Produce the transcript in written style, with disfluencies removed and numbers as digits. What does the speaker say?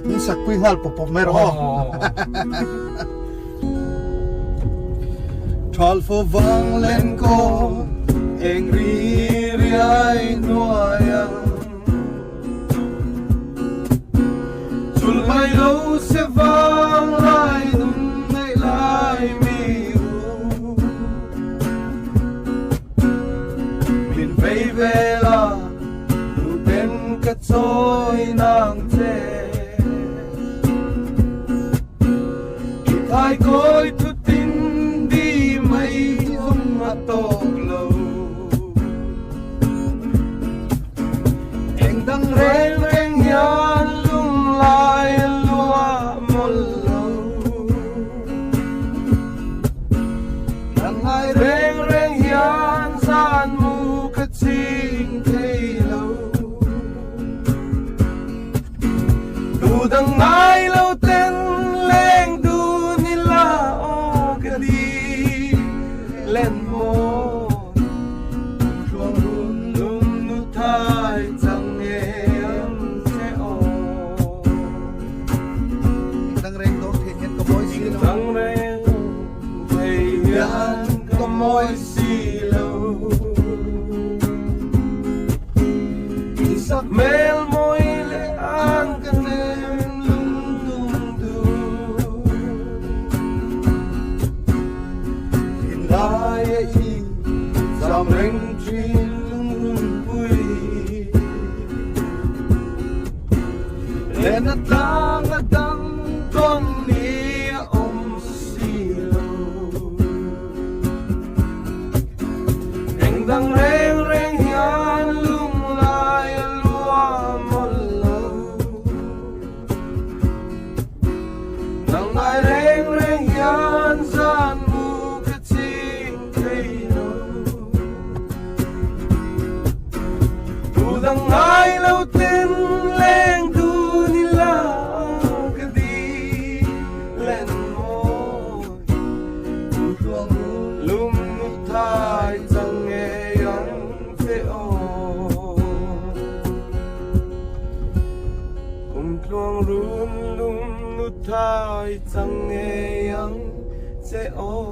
Ni sakui hal pop mer ho. Thal fo vang len ko eng ri ri ai noaya. Chul mai lo se vang lai nun nei lai mi u. Min vei vela lu ben ka choi nang che. Ai coi tu tin đi mấy hôm mà tóc lâu em đang rèn rèn nhàn lung lại lúa một lâu đang ai rèn rèn nhàn san mu cái chinh thấy lâu tu đang ai lâu tên lên lên môi chuông run lung nút thay chẳng nghe em sẽ ôm đang rèn đốt thì hết có môi xì lâu đang rèn thì hết có môi xì lâu sắc mel môi lệ an cần em lung tung tu ai dòng rèn chuyên lung lung vui lên ngang con nia ôm xì lâu anh đang rèn rèn hiền lung lại lúa một lâu đang ai rèn rèn hiền gian đang ai lâu tên lên tu nila cái đi lên môi luồng lum thay chẳng nghe anh thế ô luồng lum thay chẳng nghe anh thế ô